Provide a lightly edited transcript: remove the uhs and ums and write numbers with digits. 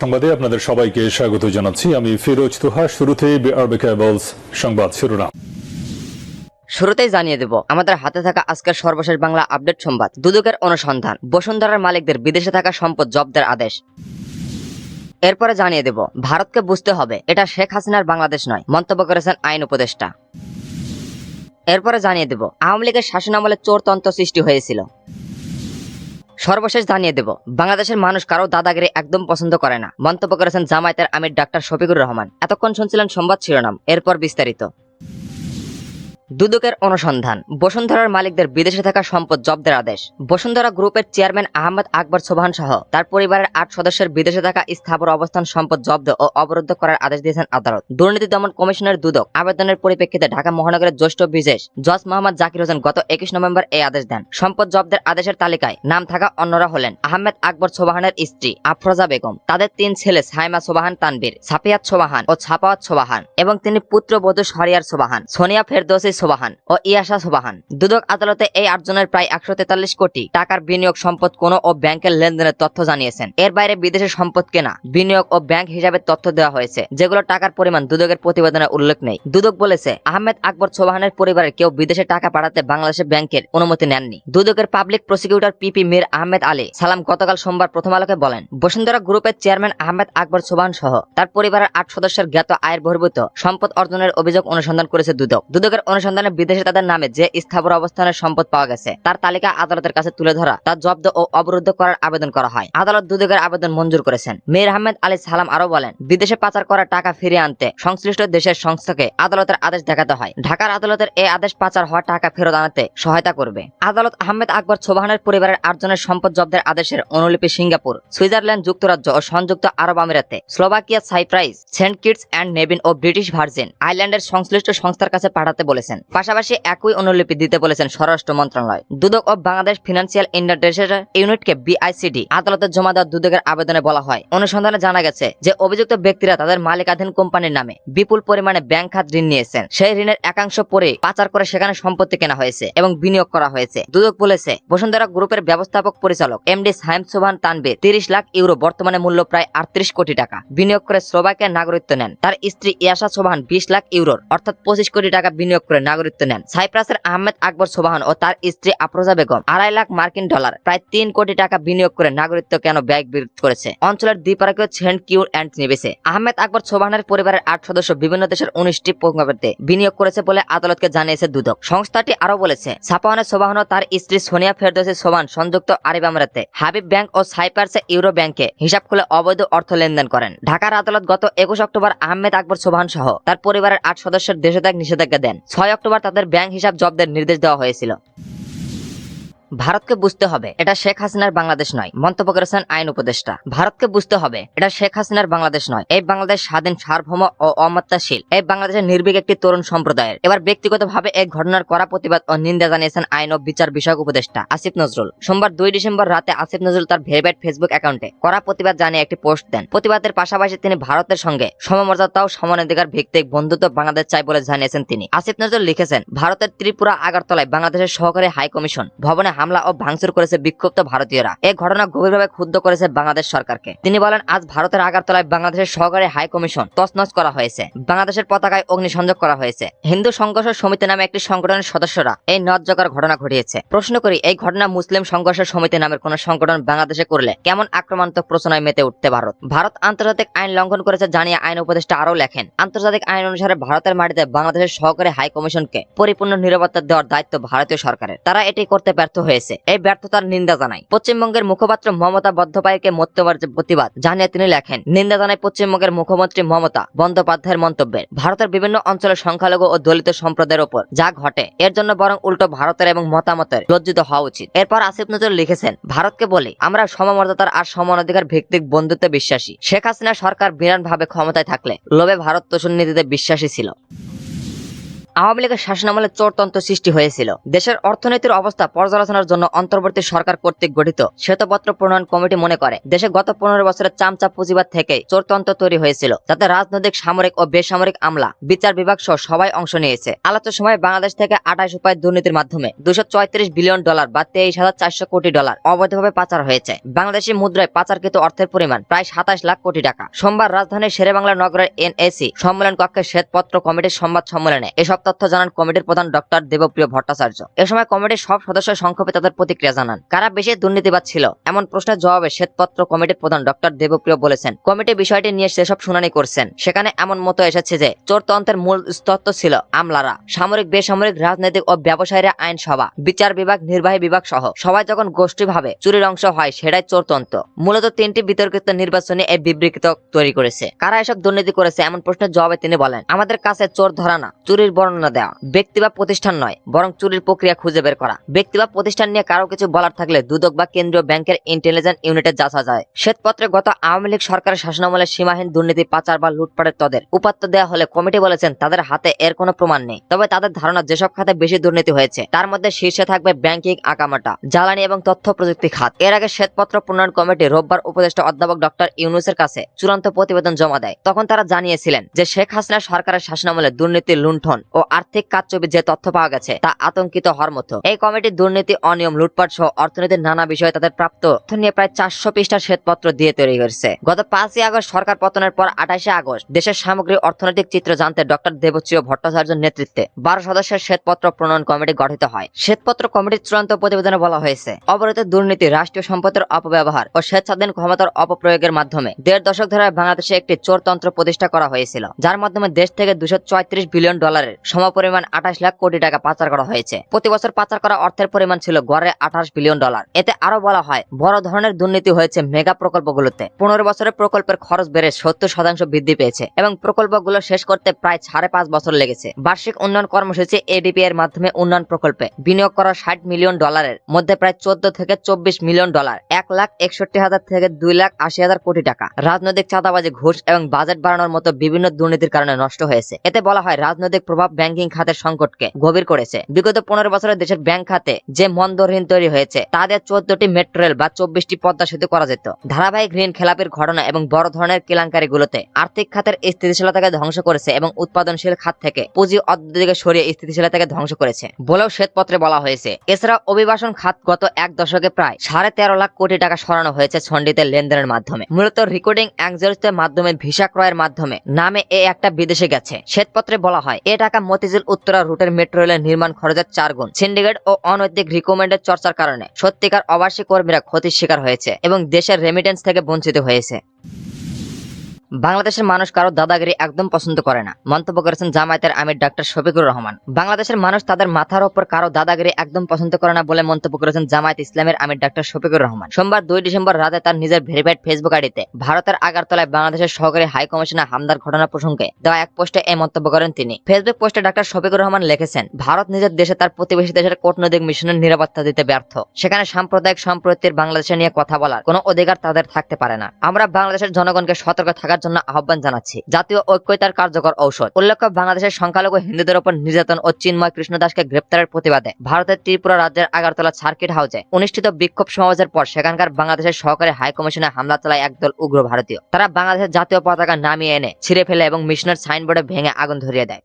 সংবাদে আপনাদের সবাইকে স্বাগত জানাচ্ছি। আমি ফিরোজ তুহা। শুরুতেই বিআরবি কেবলস সংবাদ শিরোনাম। শুরুতেই জানিয়ে দেব আমাদের হাতে থাকা আজকের সর্বশেষ বাংলা আপডেট সংবাদ। দুদকের অনুসন্ধান, বসুন্ধরার মালিকদের বিদেশে থাকা সম্পদ জব্দের আদেশ। এরপরে জানিয়ে দেব ভারতকে বুঝতে হবে এটা শেখ হাসিনার বাংলাদেশ নয়, মন্তব্য করেছেন আইন উপদেষ্টা। এরপরে জানিয়ে দেব আওয়ামী লীগের শাসনামলে চোরতন্ত্র সৃষ্টি হয়েছিল। সর্বশেষ জানিয়ে দেব বাংলাদেশের মানুষ কারো দাদাগিরি একদম পছন্দ করে না, মন্তব্য করেছেন জামায়াতের আমির ডাক্তার শফিকুর রহমান। এতক্ষণ শুনছিলেন সংবাদ শিরোনাম, এরপর বিস্তারিত। দুদকের অনুসন্ধান, বসুন্ধরার মালিকদের বিদেশে থাকা সম্পদ জব্দের আদেশ। বসুন্ধরা গ্রুপের চেয়ারম্যান আহমেদ আকবর সোবহান সহ তার পরিবারের 8 সদস্যের বিদেশে থাকা স্থাবর অবস্থান সম্পদ জব্দ ও অবরুদ্ধ করার আদেশ দিয়েছেন আদালত। দুর্নীতি দমন কমিশনের দুদক আবেদনের পরিপ্রেক্ষিতে ঢাকা মহানগরের জ্যেষ্ঠ বিশেষ জজ মোহাম্মদ জাকির হোসেন গত 21 নভেম্বর এই আদেশ দেন। সম্পদ জব্দের আদেশের তালিকায় নাম থাকা অন্যরা হলেন আহমেদ আকবর সোবহানের স্ত্রী আফরোজা বেগম, তাদের 3 ছেলে সাইমা সোবহান তানবীর, সাফিয়াত সোবহান ও ছাপাওয়াত সোবহান এবং তিনি পুত্রবধূ শরিয়ার সোবহান, সোনিয়া ফেরদৌসী সোবহান ও ইয়াশা সোবহান। দুদক আদালতে এই 8 জনের প্রায় 143 কোটি টাকার বিনিয়োগ সম্পদ কোন ও ব্যাংকের লেনদেনের তথ্য জানিয়েছেন। এর বাইরে বিদেশে সম্পদ কেনা, বিনিয়োগ ও ব্যাংক হিসাবে তথ্য দেওয়া হয়েছে, যেগুলো টাকার পরিমাণ দুদকের প্রতিবেদনে উল্লেখ নেই। দুদক বলেছে আহমেদ আকবর সোবহানের পরিবারের কেউ বিদেশে টাকা পাঠাতে বাংলাদেশে ব্যাংকের অনুমতি নেননি। দুদকের public prosecutor PP Mir Ahmed Ali Salam গতকাল সোমবার প্রথম আলোকে বলেন, বসুন্ধরা গ্রুপের চেয়ারম্যান আহমেদ আকবর সোবহান সহ তার পরিবারের 8 সদস্যের জ্ঞাত আয়ের বহির্ভূত সম্পদ অর্জনের অভিযোগ অনুসন্ধান করেছে দুদক। দুদকের অনুসন্ধানে বিদেশে তাদের নামে যে স্থাবর অবস্থানের সম্পদ পাওয়া গেছে তার তালিকা আদালতের কাছে তুলে ধরা, তা জব্দ ও অবরুদ্ধ করার আবেদন করা হয়। আদালত দুদকের আবেদন মঞ্জুর করেছেন। মীর আহমেদ আলী সালাম আরো বলেন, বিদেশে পাচার করা টাকা ফিরিয়ে আনতে সংশ্লিষ্ট দেশের সংস্থাকে আদালতের আদেশ দেখাতে হয়। ঢাকার আদালতের এই আদেশ পাচার হওয়া টাকা ফেরত আনতে সহায়তা করবে। আদালত আহমেদ আকবর সোবহানের পরিবারের 8 জনের সম্পদ জব্দের আদেশের অনুলিপি সিঙ্গাপুর, সুইজারল্যান্ড, যুক্তরাজ্য ও সংযুক্ত আরব আমিরাতে, Slovakia, Cyprus, Saint Kitts and Nevis ও ব্রিটিশ ভার্জিন আইল্যান্ডের সংশ্লিষ্ট সংস্থার কাছে পাঠাতে বলেছেন। পাশাপাশি একই অনুলিপি দিতে বলেছেন স্বরাষ্ট্র মন্ত্রণালয়। দুদক ও বাংলাদেশ ফিনান্সিয়াল ইন্টারডিক্টেশন ইউনিটকে বিআইসিডি আদালতে জমা দেওয়া দুদকের আবেদনে বলা হয়, অনুসন্ধানে জানা গেছে যে অভিযুক্ত ব্যক্তিরা তাদের মালিকাধীন কোম্পানির নামে বিপুল পরিমাণে ব্যাংক খাত ঋণ নিয়েছেন। সেই ঋণের একাংশ পরে পাচার করে সেখানে সম্পত্তি কেনা হয়েছে এবং বিনিয়োগ করা হয়েছে। দুদক বলেছে বসুন্ধরা গ্রুপের ব্যবস্থাপক পরিচালক এমডি সাইম সোবহান তানবীর 30 লাখ ইউরো, বর্তমানে মূল্য প্রায় 38 কোটি টাকা বিনিয়োগ করে স্লোভাকিয়ার নাগরিকত্ব নেন। তার স্ত্রী ইয়াশা সোবহান 20 লাখ ইউরোর অর্থাৎ 25 কোটি টাকা বিনিয়োগ করে নাগরিকত্ব নেন। সাইপ্রাসের আহমেদ আকবর সোবহান ও তার স্ত্রী আফরোজা বেগম 2.5 লাখ মার্কিন ডলার, প্রায় 3 কোটি টাকা বিনিয়োগ করে নাগরিকত্ব কেন ব্যয় করেছে অঞ্চলের দ্বিপাক্ষিক সেন্ট কিউর অ্যান্ড নিবেছে। আহমেদ আকবর সোবহানের পরিবারের 8 সদস্য বিভিন্ন দেশের 19টি প্রকল্পে বিনিয়োগ করেছে বলে আদালতকে জানিয়েছে দুদক। সংস্থাটি আরো বলেছে ছাপাওয়ানের সোবহান ও তার স্ত্রী সোনিয়া ফেরদৌসী সোবহান সংযুক্ত আরব আমিরাতে হাবিব ব্যাংক ও সাইপ্রাসে ইউরো ব্যাংকে হিসাব খুলে অবৈধ অর্থ লেনদেন করেন। ঢাকার আদালত গত 21 অক্টোবর আহমেদ আকবর সোবহান সহ তার পরিবারের 8 সদস্যের দেশে ত্যাগ নিষেধাজ্ঞা দেন। 6 অক্টোবর তাদের ব্যাংক হিসাব জব্দের নির্দেশ দেওয়া হয়েছিল। ভারতকে বুঝতে হবে এটা শেখ হাসিনার বাংলাদেশ নয়, মন্তব্য করেছেন আইন উপদেষ্টা। ভারতকে বুঝতে হবে এটা শেখ হাসিনার বাংলাদেশ নয়। এই বাংলাদেশ স্বাধীন, সার্বভৌম ও অমর্যাদাশীল। এই বাংলাদেশের নির্ভীক একটি তরুণ সম্প্রদায়ের। এবার ব্যক্তিগতভাবে এই ঘটনার কড়া প্রতিবাদ ও নিন্দা জানিয়েছেন আইন ও বিচার বিষয়ক উপদেষ্টা আসিফ নজরুল। সোমবার 2 ডিসেম্বর রাতে আসিফ নজরুল তার ভেরিফাইড ফেসবুক অ্যাকাউন্টে কড়া প্রতিবাদ জানিয়ে একটি পোস্ট দেন। প্রতিবাদের পাশাপাশি তিনি ভারতের সঙ্গে সমমর্যাদা ও সমানাধিকার ভিত্তিক বন্ধুত্ব বাংলাদেশ চাই বলে জানিয়েছেন তিনি। আসিফ নজরুল লিখেছেন, ভারতের ত্রিপুরা আগরতলায় বাংলাদেশের সহকারী হাই কমিশন ভবনে হামলা ও ভাঙচুর করেছে বিক্ষুব্ধ ভারতীয়রা। এই ঘটনা গভীরভাবে ক্ষুব্ধ করেছে বাংলাদেশ সরকারকে। তিনি বলেন, আজ ভারতের আগরতলায় বাংলাদেশের সহকারী হাই কমিশন তছনছ করা হয়েছে, বাংলাদেশের পতাকায় অগ্নিসংযোগ করা হয়েছে। হিন্দু সংঘর্ষ সমিতি নামে একটি সংগঠনের সদস্যরা এই নজ্জাকর ঘটনা ঘটিয়েছে। প্রশ্ন করি, এই ঘটনা মুসলিম সংঘর্ষ সমিতি নামের কোন সংগঠন বাংলাদেশে করলে কেমন আক্রমণাত্মক প্রশ্নয় মেতে উঠতে ভারত আন্তর্জাতিক আইন লঙ্ঘন করেছে জানিয়ে আইন উপদেষ্টা আরও লেখেন, আন্তর্জাতিক আইন অনুসারে ভারতের মাটিতে বাংলাদেশের সহকারী হাই কমিশনকে পরিপূর্ণ নিরাপত্তা দেওয়ার দায়িত্ব ভারতীয় সরকারের। তারা এটি করতে ব্যর্থ হয়েছে। এই ব্যর্থতার নিন্দা জানাই। পশ্চিমবঙ্গের মুখপাত্র মমতা বন্দ্যোপাধ্যায়কে মধ্যবর্তী প্রতিবাদ জানিয়ে তিনি লেখেন, নিন্দা জানায় পশ্চিমবঙ্গের মুখ্যমন্ত্রী মমতা বন্দ্যোপাধ্যায়ের মন্তব্যের। ভারতের বিভিন্ন অঞ্চলের সংখ্যালঘু ও দলিত সম্প্রদায়ের উপর যা ঘটে এর জন্য বরং উল্টো ভারতের এবং মতামতের লজ্জিত হওয়া উচিত। এরপর আসিফ নজরুল লিখেছেন, ভারতকে বলি আমরা সমমর্যাদার আর সমানাধিকার ভিত্তিক বন্ধুত্বে বিশ্বাসী। শেখ হাসিনা সরকার বিরানভাবে ক্ষমতায় থাকলে লোভে ভারত তোষণ নীতিতে বিশ্বাসী ছিল। আওয়ামী লীগের শাসনামলে চোরতন্ত্র সৃষ্টি হয়েছিল। দেশের অর্থনীতির অবস্থা পর্যালোচনার জন্য অন্তর্বর্তী সরকার কর্তৃক গঠিত শ্বেতপত্র প্রণয়ন কমিটি মনে করে দেশে গত 15 বছরের চামচা পুঁজিবাদ থেকে চোরতন্ত্র তৈরি হয়েছিল, যাতে রাজনৈতিক, সামরিক ও বেসামরিক আমলা, বিচার বিভাগ সহ সবাই অংশ নিয়েছে। আলোচ্য সময় বাংলাদেশ থেকে 28 উপায় দুর্নীতির মাধ্যমে $234 বিলিয়ন বা 23,400 কোটি ডলার অবৈধভাবে পাচার হয়েছে। বাংলাদেশি মুদ্রায় পাচারকৃত অর্থের পরিমাণ প্রায় 27 লাখ কোটি টাকা। সোমবার রাজধানীর শেরেবাংলা নগরের NAC সম্মেলন কক্ষে শ্বেতপত্র কমিটির সংবাদ সম্মেলনে এসব তথ্য জানান কমিটির প্রধান ডক্টর দেবপ্রিয় ভট্টাচার্য। এ সময় কমিটির সব সদস্য সংক্ষেপে তাদের প্রতিক্রিয়া জানান। কারা বেশি দুর্নীতিবাজ ছিল, এমন প্রশ্নের জবাবে শ্বেতপত্র কমিটির প্রধান ডক্টর দেবপ্রিয় বলেছেন, কমিটি বিষয়টি নিয়ে সেসব শুনানি করছেন। সেখানে এমন মতো এসেছে যে চোরতন্ত্রের মূল স্তত্ব ছিল আমলারা, সামরিক, বেসামরিক, রাজনৈতিক ও ব্যবসায়ীরা, আইনসভা, বিচার বিভাগ, নির্বাহী বিভাগ সহ সবাই যখন গোষ্ঠীভাবে চুরির অংশ হয়, সেটাই চোরতন্ত্র। মূলত 3টি বিতর্কিত নির্বাচনী এই বিবৃতি তৈরি করেছে। কারা এসব দুর্নীতি করেছে, এমন প্রশ্নের জবাবে তিনি বলেন, আমাদের কাছে চোর ধরা না, চুরির বর্ণনা দেওয়া, ব্যক্তি বা প্রতিষ্ঠান নয়, বরং চুরির প্রক্রিয়া খুঁজে বের করা। ব্যক্তি বা প্রতিষ্ঠান নিয়ে কারো কিছু বলার থাকলে দুদক বা কেন্দ্রীয় ব্যাংকের ইন্টেলিজেন্স ইউনিটে যাচা যায়। শ্বেতপত্রে গত আওয়ামী লীগ সরকারের শাসনামলে সীমাহীন দুর্নীতি, পাচার বা লুটপাটের তদের উপাত্ত দেওয়া হলে কমিটি বলেছেন তাদের হাতে এর কোনো প্রমাণ নেই। তবে তাদের ধারণা যেসব খাতে বেশি দুর্নীতি হয়েছে তার মধ্যে শীর্ষে থাকবে ব্যাংকিং, আকামাটা, জ্বালানি এবং তথ্য প্রযুক্তি খাত। এর আগে শ্বেতপত্র প্রণয়ন কমিটি রোববার উপদেষ্টা অধ্যাপক ডক্টর ইউনূসের কাছে চূড়ান্ত প্রতিবেদন জমা দেয়। তখন তারা জানিয়েছিলেন যে শেখ হাসিনা সরকারের শাসনামলে দুর্নীতি, লুণ্ঠন ও আর্থিক কারচুপির যে তথ্য পাওয়া গেছে তা আতঙ্কিত হওয়ার মতো। এই কমিটি দুর্নীতি, অনিয়ম, লুটপাট সহ অর্থনীতির নানা বিষয়ে তাদের প্রাপ্ত তথ্য নিয়ে প্রায় 400 পৃষ্ঠার শ্বেতপত্র দিয়ে তৈরি হয়েছে। গত 5ই আগস্ট সরকার পতনের পর 28শে আগস্ট দেশের সামগ্রিক অর্থনৈতিক চিত্র জানতে ডক্টর দেবপ্রিয় ভট্টাচার্যের নেতৃত্বে 12 সদস্যের শ্বেতপত্র প্রণয়ন কমিটি গঠিত হয়। শ্বেতপত্র কমিটির চূড়ান্ত প্রতিবেদনে বলা হয়েছে, অবৈধ দুর্নীতি, রাষ্ট্রীয় সম্পদের অপব্যবহার ও স্বেচ্ছাধীন ক্ষমতার অপপ্রয়োগের মাধ্যমে 1.5 দশক ধরে বাংলাদেশে একটি চোরতন্ত্র প্রতিষ্ঠা করা হয়েছিল, যার মাধ্যমে দেশ থেকে $234 বিলিয়ন সমপরিমাণ 28 লাখ কোটি টাকা পাচার করা হয়েছে। প্রতি বছর পাচার করা অর্থের পরিমাণ ছিল গড়ে $28 বিলিয়ন। এতে আরো বলা হয়, বড় ধরনের দুর্নীতি হয়েছে মেগা প্রকল্পগুলোতে। 15 বছরে প্রকল্পের খরচ বেড়ে 70% বৃদ্ধি পেয়েছে এবং প্রকল্পগুলো শেষ করতে প্রায় 5.5 বছর লেগেছে। বার্ষিক উন্নয়ন কর্মসূচি ADP এর মাধ্যমে উন্নয়ন প্রকল্পে বিনিয়োগ করা $60 মিলিয়ন মধ্যে প্রায় 14 থেকে 24 মিলিয়ন, $1,61,000 থেকে $2,80,000 কোটি টাকা রাজনৈতিক চাঁদাবাজি, ঘুষ এবং বাজেট বাড়ানোর মতো বিভিন্ন দুর্নীতির কারণে নষ্ট হয়েছে। এতে বলা হয়, রাজনৈতিক প্রভাব ব্যাংকিং খাতের সংকটকে গভীর করেছে। বিগত 15 বছরে দেশের ব্যাংক খাতে যে মন্দ ঋণ তৈরি হয়েছে তাদের 14টি মেট্রো রেল বা 24টি পদ্মা সেতু করা যেত। ধারাবাহিক ঋণ খেলাপির ঘটনা এবং বড় ধরনের কেলেঙ্কারিগুলোতে আর্থিক খাতের স্থিতিশীলতাকে ধ্বংস করেছে এবং উৎপাদনশীল খাত থেকে পুঁজি অর্থদিকে সরিয়ে স্থিতিশীলতাকে ধ্বংস করেছে বলেও শ্বেতপত্রে বলা হয়েছে। এছাড়া অভিবাসন খাত গত 1 দশকে প্রায় 13.5 লাখ কোটি টাকা সরানো হয়েছে ছন্ডিতে লেনদেনের মাধ্যমে। মূলত রেকর্ডিং অ্যাঞ্জেলসের মাধ্যমে ভিসা ক্রয়ের মাধ্যমে নামে একটা বিদেশে গেছে। শ্বেতপত্রে বলা হয়, এ টাকা মতিঝিল উত্তরা রুটের মেট্রো রেলের নির্মাণ খরচের 4 গুণ। সিন্ডিকেট ও অনৈতিক রিকমেন্ডের চর্চার কারণে সত্যিকার অবাসী কর্মীরা ক্ষতির শিকার হয়েছে এবং দেশের রেমিটেন্স থেকে বঞ্চিত হয়েছে। বাংলাদেশের মানুষ কারো দাদাগিরি একদম পছন্দ করে না, মন্তব্য করেছেন জামায়াতের আমির ডাক্তার শফিকুর রহমান। বাংলাদেশের মানুষ তাদের মাথার ওপর কারো দাদাগিরি একদম পছন্দ করে না বলে মন্তব্য করেছেন জামায়াত ইসলামের আমির ডাক্তার শফিকুর রহমান। সোমবার 2 ডিসেম্বর রাতে তার নিজের ভেরিফাইড ফেসবুক আইডিতে ভারতের আগারতলায় বাংলাদেশের সহকারী হাই কমিশনার হামদার ঘটনা প্রসঙ্গে দেওয়া এক পোস্টে এই মন্তব্য করেন তিনি। ফেসবুক পোস্টে ডাক্তার শফিকুর রহমান লিখেছেন, ভারত নিজের দেশে তার প্রতিবেশী দেশের কূটনৈতিক মিশনের নিরাপত্তা দিতে ব্যর্থ। সেখানে সাম্প্রদায়িক সম্প্রীতির বাংলাদেশে নিয়ে কথা বলার কোনো অধিকার তাদের থাকতে পারে না। আমরা বাংলাদেশের জনগণকে সতর্ক থাকার জন্য আহ্বান জানাচ্ছি। জাতীয় ঐক্যতার কার্যকর ঔষধ। উল্লেখ্য, বাংলাদেশের সংখ্যালঘু হিন্দুদের উপর নির্যাতন ও চিন্ময় কৃষ্ণ দাসকে গ্রেপ্তারের প্রতিবাদে ভারতের ত্রিপুরা রাজ্যের আগরতলা সার্কিট হাউসে অনুষ্ঠিত বিক্ষোভ সমাবেশের পর সেখানকার বাংলাদেশের সহকারী হাই কমিশনে হামলা চালায় একদল উগ্র ভারতীয়। তারা বাংলাদেশের জাতীয় পতাকা নামিয়ে এনে ছিঁড়ে ফেলে এবং মিশনের সাইনবোর্ডে ভেঙে আগুন ধরিয়ে দেয়।